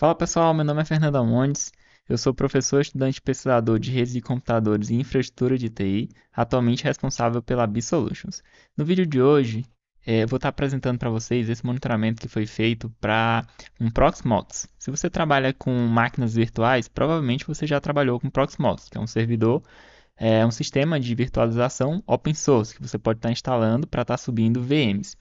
Fala pessoal, meu nome é Fernando Amontes, eu sou professor estudante pesquisador de redes de computadores e infraestrutura de TI, atualmente responsável pela B-Solutions. No vídeo de hoje, eu vou estar apresentando para vocês esse monitoramento que foi feito para um Proxmox. Se você trabalha com máquinas virtuais, provavelmente você já trabalhou com Proxmox, que é um servidor, um sistema de virtualização open source que você pode estar instalando para estar subindo VMs.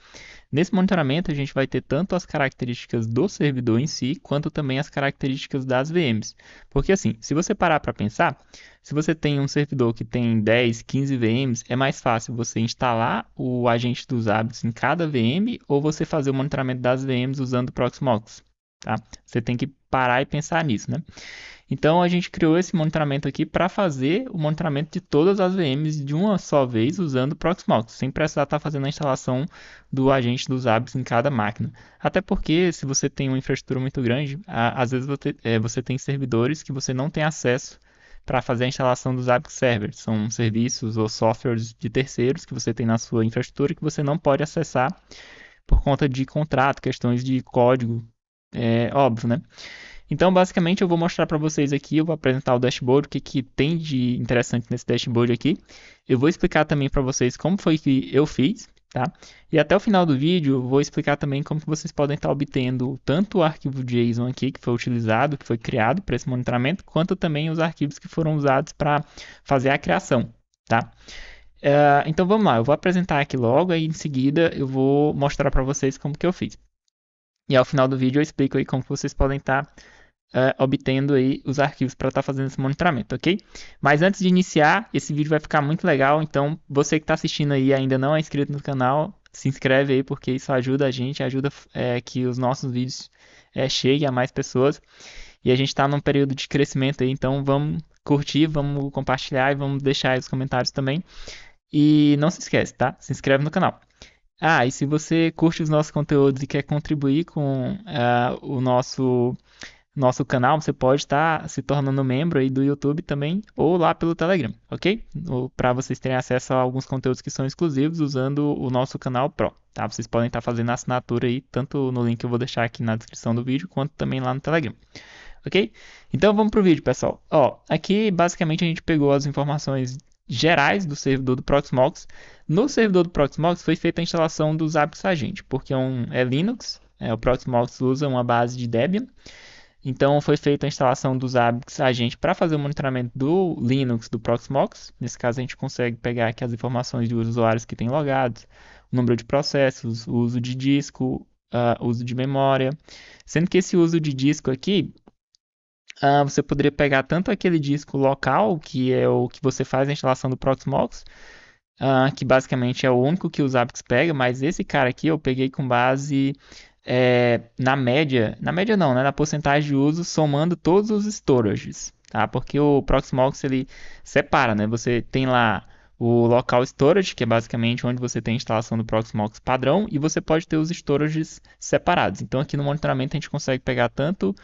Nesse monitoramento, a gente vai ter tanto as características do servidor em si, quanto também as características das VMs. Porque assim, se você parar para pensar, se você tem um servidor que tem 10, 15 VMs, é mais fácil você instalar o agente dos hábitos em cada VM ou você fazer o monitoramento das VMs usando o Proxmox. Tá? Você tem que parar e pensar nisso, né? Então a gente criou esse monitoramento aqui para fazer o monitoramento de todas as VMs de uma só vez usando o Proxmox, sem precisar estar fazendo a instalação do agente dos hábitos em cada máquina. Até porque se você tem uma infraestrutura muito grande, às vezes você tem servidores que você não tem acesso para fazer a instalação dos API servers. São serviços ou softwares de terceiros que você tem na sua infraestrutura que você não pode acessar por conta de contrato, questões de código, óbvio, né? Então, basicamente, eu vou mostrar para vocês aqui, eu vou apresentar o dashboard, o que tem de interessante nesse dashboard aqui. Eu vou explicar também para vocês como foi que eu fiz, tá? E até o final do vídeo, eu vou explicar também como que vocês podem estar obtendo tanto o arquivo JSON aqui, que foi utilizado, que foi criado para esse monitoramento, quanto também os arquivos que foram usados para fazer a criação, tá? Então, vamos lá, eu vou apresentar aqui logo, e em seguida eu vou mostrar para vocês como que eu fiz. E ao final do vídeo eu explico aí como que vocês podem estar obtendo aí os arquivos para estar fazendo esse monitoramento, ok? Mas antes de iniciar, esse vídeo vai ficar muito legal, então você que está assistindo aí e ainda não é inscrito no canal, se inscreve aí porque isso ajuda a gente, ajuda que os nossos vídeos cheguem a mais pessoas. E a gente está num período de crescimento aí, então vamos curtir, vamos compartilhar e vamos deixar aí os comentários também. E não se esquece, tá? Se inscreve no canal. Ah, e se você curte os nossos conteúdos e quer contribuir com o nosso canal, você pode estar se tornando membro aí do YouTube também, ou lá pelo Telegram, ok? Para vocês terem acesso a alguns conteúdos que são exclusivos usando o nosso canal Pro, tá? Vocês podem estar fazendo a assinatura aí, tanto no link que eu vou deixar aqui na descrição do vídeo, quanto também lá no Telegram, ok? Então vamos pro vídeo, pessoal. Ó, aqui basicamente a gente pegou as informações gerais do servidor do Proxmox. No servidor do Proxmox foi feita a instalação dos Apps Agent, porque é Linux, o Proxmox usa uma base de Debian. Então foi feita a instalação dos ABIX Agent para fazer o monitoramento do Linux do Proxmox. Nesse caso a gente consegue pegar aqui as informações dos usuários que têm logados, o número de processos, o uso de disco, uso de memória. Sendo que esse uso de disco aqui, você poderia pegar tanto aquele disco local, que é o que você faz a instalação do Proxmox, que basicamente é o único que os APIX pega, mas esse cara aqui eu peguei com base na média não, né, na porcentagem de uso somando todos os storages, tá? Porque o Proxmox ele separa, né? Você tem lá o local storage, que é basicamente onde você tem a instalação do Proxmox padrão, e você pode ter os storages separados. Então aqui no monitoramento a gente consegue pegar tanto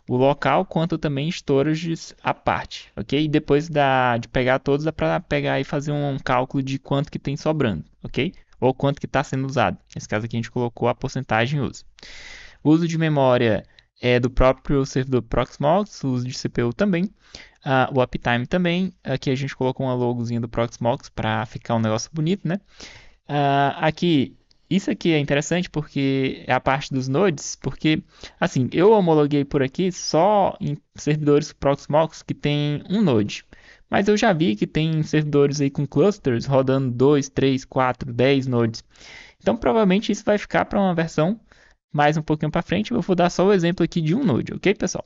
o local quanto também storages à parte, ok? E depois de pegar todos, dá para pegar e fazer um cálculo de quanto que tem sobrando, ok? Ou quanto que está sendo usado. Nesse caso aqui a gente colocou a porcentagem de uso. O uso de memória é do próprio servidor Proxmox, o uso de CPU também, o uptime também. Aqui a gente colocou uma logozinha do Proxmox para ficar um negócio bonito, né? Aqui, isso aqui é interessante porque é a parte dos nodes, porque assim, eu homologuei por aqui só em servidores Proxmox que tem um node. Mas eu já vi que tem servidores aí com clusters rodando 2, 3, 4, 10 nodes. Então provavelmente isso vai ficar para uma versão mais um pouquinho para frente. Eu vou dar só o exemplo aqui de um node, ok, pessoal?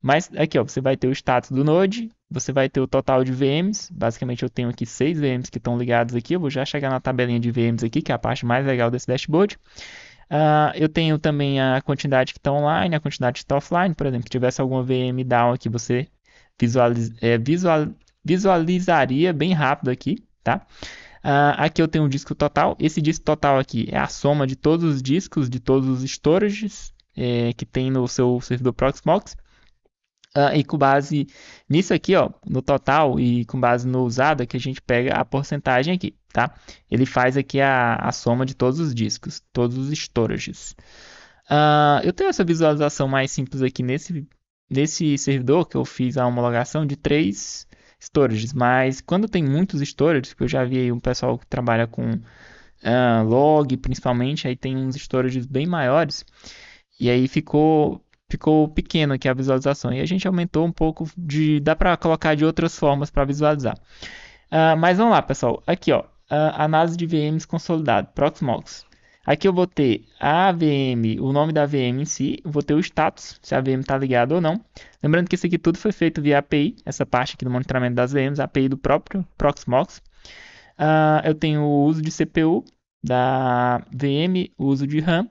Mas aqui, ó, você vai ter o status do node, você vai ter o total de VMs. Basicamente eu tenho aqui 6 VMs que estão ligados aqui. Eu vou já chegar na tabelinha de VMs aqui, que é a parte mais legal desse dashboard. Eu tenho também a quantidade que está online, a quantidade que está offline. Por exemplo, se tivesse alguma VM down aqui, você visualizaria bem rápido aqui, tá? Aqui eu tenho um disco total. Esse disco total aqui é a soma de todos os discos, de todos os storages que tem no seu servidor Proxmox. E com base nisso aqui, ó, no total e com base no usado, que a gente pega a porcentagem aqui, tá? Ele faz aqui a soma de todos os discos, todos os storages. Eu tenho essa visualização mais simples aqui nesse servidor que eu fiz a homologação de 3 storages, mas quando tem muitos storages, que eu já vi aí um pessoal que trabalha com log principalmente, aí tem uns storages bem maiores, e aí ficou pequeno aqui a visualização. E a gente aumentou um pouco dá para colocar de outras formas para visualizar. Mas vamos lá, pessoal. Aqui, ó, análise de VMs consolidado, Proxmox. Aqui eu vou ter a VM, o nome da VM em si, eu vou ter o status, se a VM está ligada ou não. Lembrando que isso aqui tudo foi feito via API, essa parte aqui do monitoramento das VMs, API do próprio Proxmox. Eu tenho o uso de CPU da VM, o uso de RAM,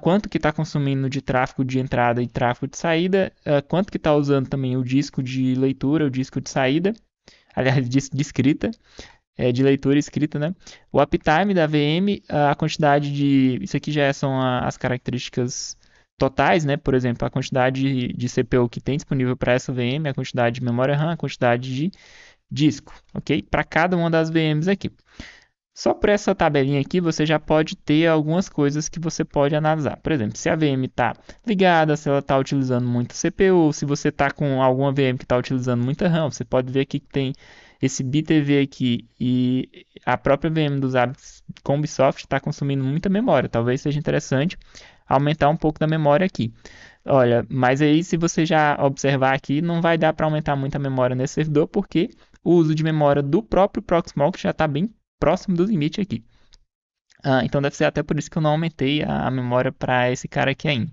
quanto que está consumindo de tráfego de entrada e tráfego de saída, quanto que está usando também o disco de leitura, o disco de saída, aliás, de escrita, de leitura e escrita, né? O uptime da VM, a quantidade de... Isso aqui já são as características totais, né? Por exemplo, a quantidade de CPU que tem disponível para essa VM, a quantidade de memória RAM, a quantidade de disco, ok? Para cada uma das VMs aqui. Só por essa tabelinha aqui você já pode ter algumas coisas que você pode analisar. Por exemplo, se a VM está ligada, se ela está utilizando muito CPU, se você está com alguma VM que está utilizando muita RAM, você pode ver aqui que tem esse BTV aqui e a própria VM dos hábitos com Ubisoft está consumindo muita memória. Talvez seja interessante aumentar um pouco da memória aqui. Olha, mas aí se você já observar aqui, não vai dar para aumentar muito a memória nesse servidor, porque o uso de memória do próprio Proxmox já está bem próximo do limite aqui. Então deve ser até por isso que eu não aumentei a memória para esse cara aqui ainda.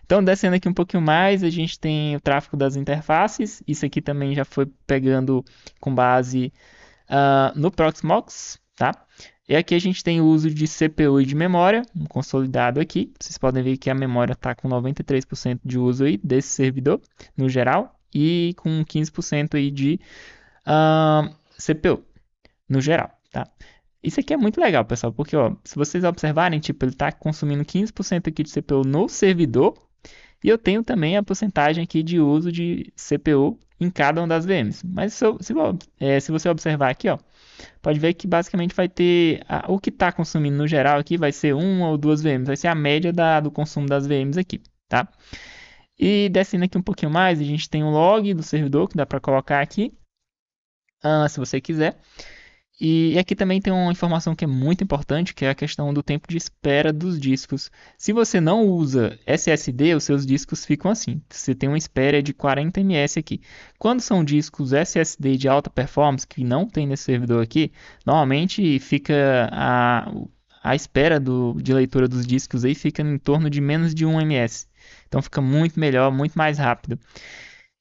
Então, descendo aqui um pouquinho mais, a gente tem o tráfego das interfaces. Isso aqui também já foi pegando com base no Proxmox, tá? E aqui a gente tem o uso de CPU e de memória, um consolidado aqui. Vocês podem ver que a memória está com 93% de uso aí desse servidor, no geral, e com 15% aí de CPU, no geral, tá? Isso aqui é muito legal, pessoal, porque ó, se vocês observarem, tipo, ele está consumindo 15% aqui de CPU no servidor, e eu tenho também a porcentagem aqui de uso de CPU em cada uma das VMs. Mas se você observar aqui, ó, pode ver que basicamente vai ter o que está consumindo no geral aqui vai ser uma ou duas VMs, vai ser a média do consumo das VMs aqui, tá? E descendo aqui um pouquinho mais, a gente tem o log do servidor que dá para colocar aqui, se você quiser. E aqui também tem uma informação que é muito importante, que é a questão do tempo de espera dos discos. Se você não usa SSD, os seus discos ficam assim. Você tem uma espera de 40 ms aqui. Quando são discos SSD de alta performance, que não tem nesse servidor aqui, normalmente fica a espera de leitura dos discos aí fica em torno de menos de 1 ms. Então fica muito melhor, muito mais rápido.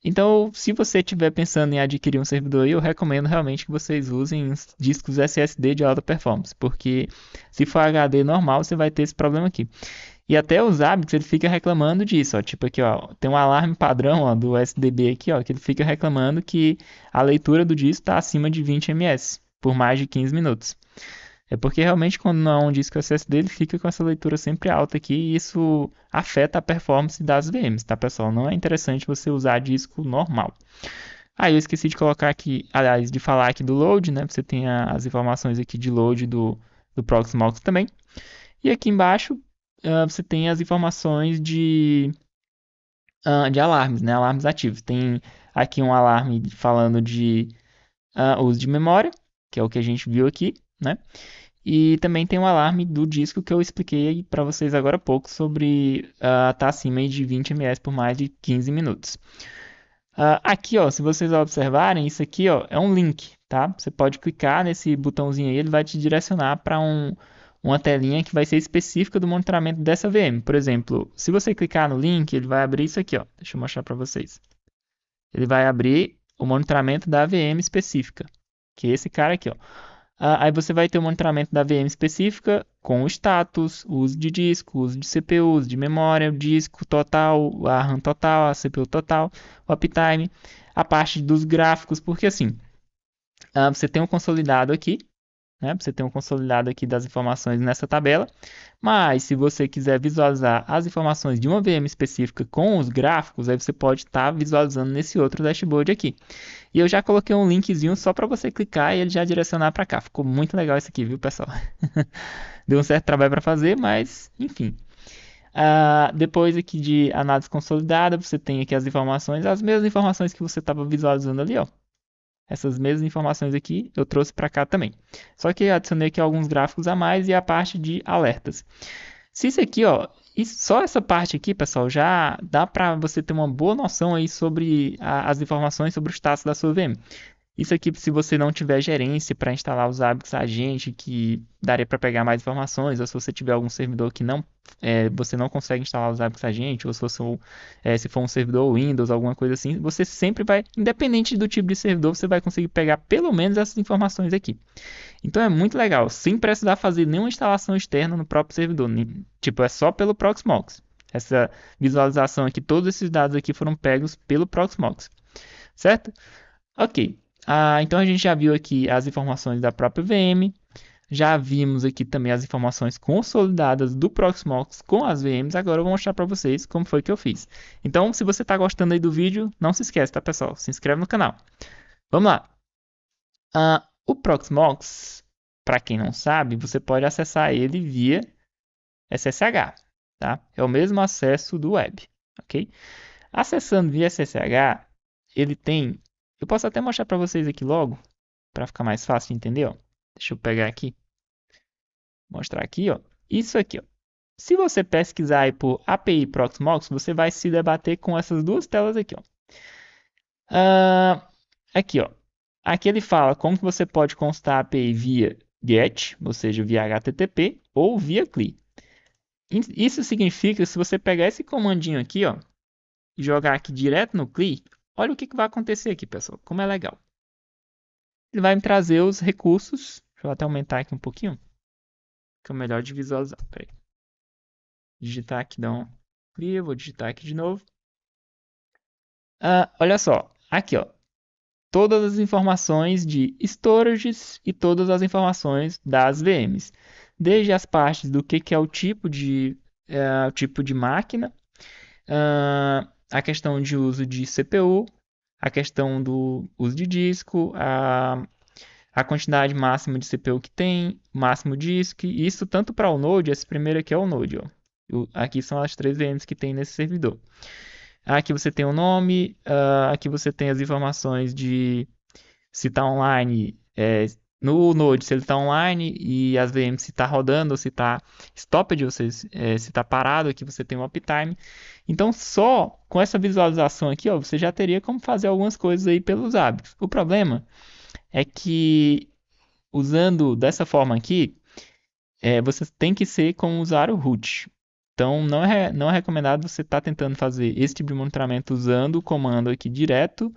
Então, se você estiver pensando em adquirir um servidor aí, eu recomendo realmente que vocês usem discos SSD de alta performance, porque se for HD normal, você vai ter esse problema aqui. E até o Zabbix, ele fica reclamando disso, ó, tipo aqui, ó, tem um alarme padrão, ó, do SDB aqui, ó, que ele fica reclamando que a leitura do disco está acima de 20 ms por mais de 15 minutos. É porque realmente quando não é um disco SSD, ele fica com essa leitura sempre alta aqui e isso afeta a performance das VMs, tá, pessoal? Não é interessante você usar disco normal. Eu esqueci de colocar aqui, aliás, de falar aqui do load, né? Você tem as informações aqui de load do Proxmox também. E aqui embaixo você tem as informações de alarmes, né? Alarmes ativos. Tem aqui um alarme falando de uso de memória, que é o que a gente viu aqui, né? E também tem um alarme do disco que eu expliquei para vocês agora há pouco sobre estar acima de 20 ms por mais de 15 minutos. Aqui, ó, se vocês observarem, isso aqui, ó, é um link, tá? Você pode clicar nesse botãozinho aí, ele vai te direcionar para uma telinha que vai ser específica do monitoramento dessa VM. Por exemplo, se você clicar no link, ele vai abrir isso aqui, ó. Deixa eu mostrar para vocês. Ele vai abrir o monitoramento da VM específica, que é esse cara aqui, ó. Aí você vai ter o monitoramento da VM específica com o status, o uso de disco, o uso de CPU, uso de memória, o disco total, a RAM total, a CPU total, o uptime, a parte dos gráficos, porque assim, você tem um consolidado aqui, né? Você tem um consolidado aqui das informações nessa tabela. Mas se você quiser visualizar as informações de uma VM específica com os gráficos, aí você pode estar visualizando nesse outro dashboard aqui. E eu já coloquei um linkzinho só para você clicar e ele já direcionar para cá. Ficou muito legal isso aqui, viu, pessoal? Deu um certo trabalho para fazer, mas enfim. Depois aqui de análise consolidada, você tem aqui as informações, as mesmas informações que você estava visualizando ali, ó. Essas mesmas informações aqui eu trouxe para cá também. Só que eu adicionei aqui alguns gráficos a mais e a parte de alertas. Se isso aqui, ó, só essa parte aqui, pessoal, já dá para você ter uma boa noção aí sobre as informações sobre o status da sua VM. Isso aqui, se você não tiver gerência para instalar os hábitos agente, que daria para pegar mais informações, ou se você tiver algum servidor que não, você não consegue instalar os hábitos agente, ou se for um servidor Windows, alguma coisa assim, você sempre vai, independente do tipo de servidor, você vai conseguir pegar pelo menos essas informações aqui. Então é muito legal, sem precisar fazer nenhuma instalação externa no próprio servidor. Tipo, é só pelo Proxmox. Essa visualização aqui, todos esses dados aqui foram pegos pelo Proxmox, certo? Ok. Então a gente já viu aqui as informações da própria VM, já vimos aqui também as informações consolidadas do Proxmox com as VMs. Agora eu vou mostrar para vocês como foi que eu fiz. Então, se você está gostando aí do vídeo, não se esquece, tá, pessoal? Se inscreve no canal. Vamos lá. O Proxmox, para quem não sabe, você pode acessar ele via SSH, tá? É o mesmo acesso do web, ok? Acessando via SSH, ele tem... Eu posso até mostrar para vocês aqui logo, para ficar mais fácil de entender, ó. Deixa eu pegar aqui, mostrar aqui, ó. Isso aqui, ó. Se você pesquisar aí por API Proxmox, você vai se debater com essas duas telas aqui, ó. Aqui, ó. Aqui ele fala como que você pode constar a API via GET, ou seja, via HTTP, ou via CLI. Isso significa que se você pegar esse comandinho aqui, ó, e jogar aqui direto no CLI, olha o que vai acontecer aqui, pessoal. Como é legal. Ele vai me trazer os recursos. Deixa eu até aumentar aqui um pouquinho. Fica melhor de visualizar. Peraí. Digitar aqui, dá um CLI. Eu vou digitar aqui de novo. Olha só. Aqui, ó. Todas as informações de storages e todas as informações das VMs. Desde as partes do que é o tipo de máquina, a questão de uso de CPU, a questão do uso de disco, a quantidade máxima de CPU que tem, máximo disco, isso tanto para o Node, esse primeiro aqui é o Node, ó. Aqui são as 3 VMs que tem nesse servidor. Aqui você tem o nome, aqui você tem as informações de se está online, no Node, se ele está online e as VMs se está rodando ou se está stopped, ou seja, se está parado, aqui você tem o uptime. Então, só com essa visualização aqui, ó, você já teria como fazer algumas coisas aí pelos hábitos. O problema é que, usando dessa forma aqui, você tem que ser com o usuário root. Então, não é recomendado você estar tentando fazer esse tipo de monitoramento usando o comando aqui direto,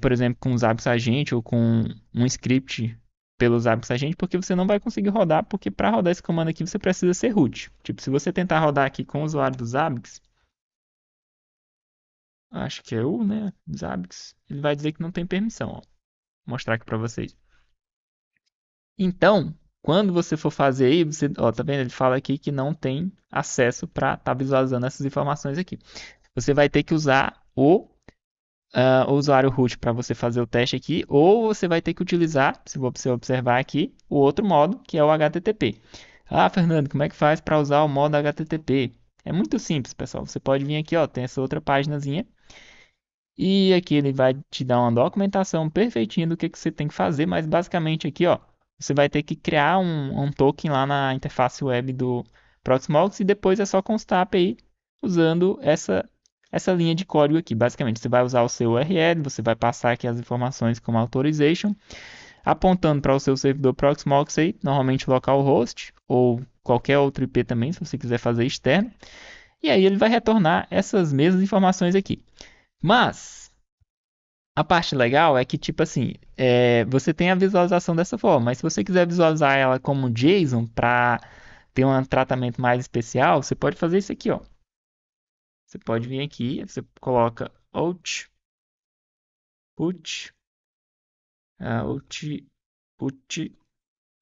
por exemplo, com os hábitos agente ou com um script pelos hábitos agente, porque você não vai conseguir rodar, porque para rodar esse comando aqui você precisa ser root. Tipo, se você tentar rodar aqui com o usuário dos Zabbix, acho que é o, né, Zabbix, ele vai dizer que não tem permissão, ó. Vou mostrar aqui para vocês. Então, quando você for fazer aí, você, ó, tá vendo? Ele fala aqui que não tem acesso para estar visualizando essas informações aqui. Você vai ter que usar o usuário root para você fazer o teste aqui, ou você vai ter que utilizar, se você observar aqui, o outro modo, que é o HTTP. Fernando, como é que faz para usar o modo HTTP? É muito simples, pessoal. Você pode vir aqui, ó, tem essa outra páginazinha, e aqui ele vai te dar uma documentação perfeitinha do que você tem que fazer, mas basicamente aqui, ó, você vai ter que criar um token lá na interface web do Proxmox e depois é só constar a API usando essa linha de código aqui. Basicamente, você vai usar o seu URL, você vai passar aqui as informações como authorization, apontando para o seu servidor Proxmox aí, normalmente localhost ou qualquer outro IP também, se você quiser fazer externo. E aí ele vai retornar essas mesmas informações aqui. Mas a parte legal é que, tipo assim, você tem a visualização dessa forma, mas se você quiser visualizar ela como JSON para ter um tratamento mais especial, você pode fazer isso aqui, ó. Você pode vir aqui, você coloca out, put, out, put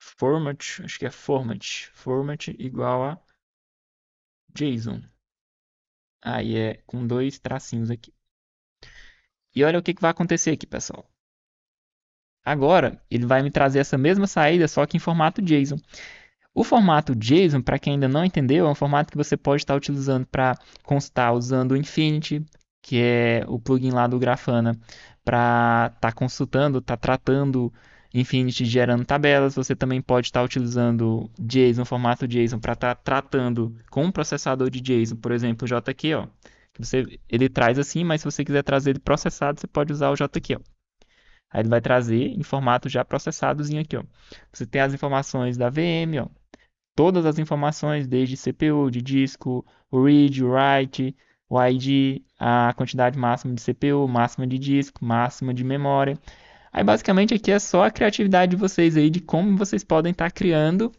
format, acho que é format igual a JSON. Aí é com dois tracinhos aqui. E olha o que vai acontecer aqui, pessoal. Agora, ele vai me trazer essa mesma saída, só que em formato JSON. O formato JSON, para quem ainda não entendeu, é um formato que você pode estar utilizando para constar usando o Infinity, que é o plugin lá do Grafana, para estar consultando, estar tratando Infinity gerando tabelas. Você também pode estar utilizando JSON, formato JSON, para estar tratando com um processador de JSON, por exemplo, o JQ, ó. Ele traz assim, mas se você quiser trazer ele processado, você pode usar o JQ, ó. Aí ele vai trazer em formato já processadozinho aqui, ó. Você tem as informações da VM, ó, todas as informações, desde CPU, de disco, o read, o write, o ID, a quantidade máxima de CPU, máxima de disco, máxima de memória. Aí basicamente aqui é só a criatividade de vocês aí de como vocês podem estar criando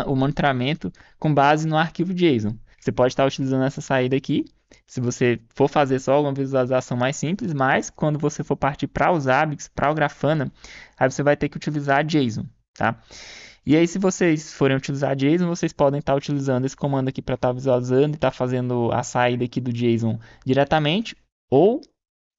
o monitoramento com base no arquivo JSON. Você pode estar utilizando essa saída aqui, se você for fazer só alguma visualização mais simples, mas quando você for partir para os Zabbix, para o Grafana, aí você vai ter que utilizar JSON, tá? E aí, se vocês forem utilizar JSON, vocês podem estar utilizando esse comando aqui para estar visualizando e estar fazendo a saída aqui do JSON diretamente, ou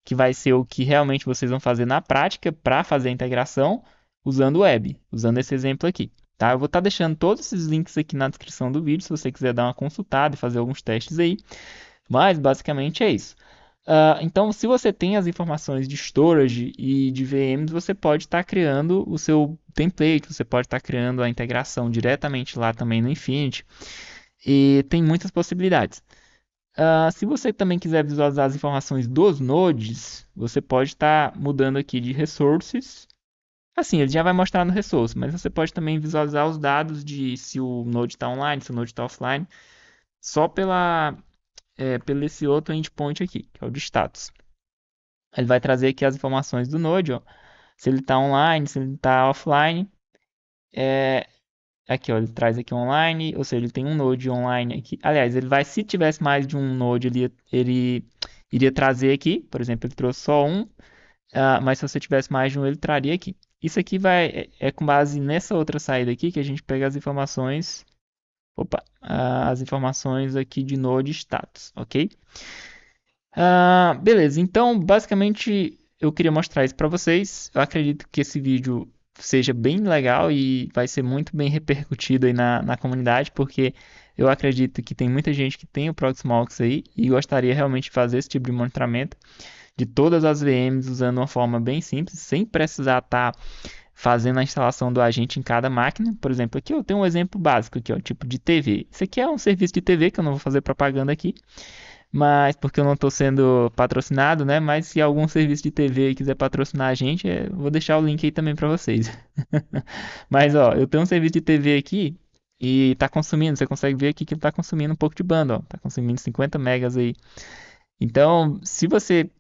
que vai ser o que realmente vocês vão fazer na prática para fazer a integração usando o web, usando esse exemplo aqui. Tá? Eu vou estar deixando todos esses links aqui na descrição do vídeo, se você quiser dar uma consultada e fazer alguns testes aí. Mas basicamente é isso. Então, se você tem as informações de storage e de VMs, você pode estar criando o seu template, você pode estar criando a integração diretamente lá também no Infinity. E tem muitas possibilidades. Se você também quiser visualizar as informações dos nodes, você pode estar mudando aqui de resources. Assim, ele já vai mostrar no resource, mas você pode também visualizar os dados de se o node está online, se o node está offline, só pelo esse outro endpoint aqui, que é o de status. Ele vai trazer aqui as informações do node, ó, se ele está online, se ele está offline. Aqui, ó, ele traz aqui online, ou seja, ele tem um node online aqui. Aliás, se tivesse mais de um node, ele iria trazer aqui. Por exemplo, ele trouxe só um, mas se você tivesse mais de um, ele traria aqui. Isso aqui é com base nessa outra saída aqui que a gente pega as informações. Opa, as informações aqui de node status, ok? Beleza, então basicamente eu queria mostrar isso para vocês. Eu acredito que esse vídeo seja bem legal e vai ser muito bem repercutido aí na comunidade, porque eu acredito que tem muita gente que tem o Proxmox aí e gostaria realmente de fazer esse tipo de monitoramento de todas as VMs usando uma forma bem simples, sem precisar estar fazendo a instalação do agente em cada máquina. Por exemplo, aqui eu tenho um exemplo básico aqui, ó, tipo de TV. Isso aqui é um serviço de TV que eu não vou fazer propaganda aqui, mas porque eu não estou sendo patrocinado, né? Mas se algum serviço de TV quiser patrocinar a gente, eu vou deixar o link aí também para vocês. Mas ó, eu tenho um serviço de TV aqui e está consumindo, você consegue ver aqui que ele está consumindo um pouco de banda, ó, tá consumindo 50 megas aí. Então, se você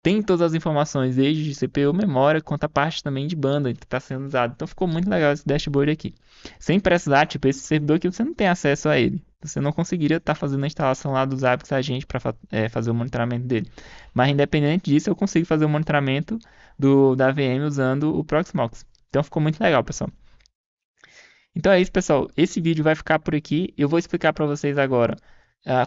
tem todas as informações, desde CPU, memória, quanto a parte também de banda que está sendo usada. Então ficou muito legal esse dashboard aqui. Sem precisar, tipo, esse servidor aqui você não tem acesso a ele. Você não conseguiria estar fazendo a instalação lá dos Zabbix Agent para fazer o monitoramento dele. Mas independente disso, eu consigo fazer o monitoramento da VM usando o Proxmox. Então ficou muito legal, pessoal. Então é isso, pessoal. Esse vídeo vai ficar por aqui. Eu vou explicar para vocês agora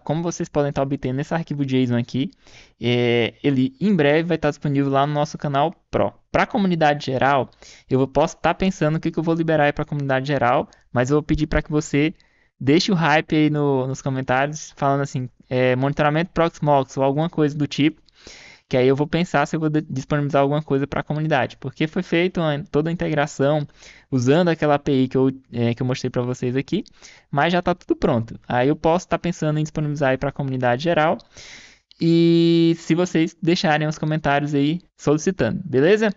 como vocês podem estar obtendo esse arquivo JSON aqui. Ele em breve vai estar disponível lá no nosso canal Pro. Para a comunidade geral, eu posso estar pensando o que eu vou liberar para a comunidade geral, mas eu vou pedir para que você deixe o hype aí nos comentários, falando assim, monitoramento Proxmox ou alguma coisa do tipo. Que aí eu vou pensar se eu vou disponibilizar alguma coisa para a comunidade, porque foi feita toda a integração usando aquela API que eu mostrei para vocês aqui, mas já está tudo pronto. Aí eu posso estar pensando em disponibilizar para a comunidade geral e se vocês deixarem os comentários aí solicitando, beleza?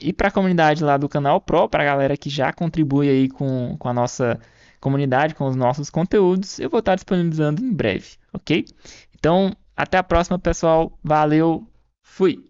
E para a comunidade lá do canal Pro, para a galera que já contribui aí com a nossa comunidade, com os nossos conteúdos, eu vou estar disponibilizando em breve, ok? Então, até a próxima, pessoal. Valeu, fui!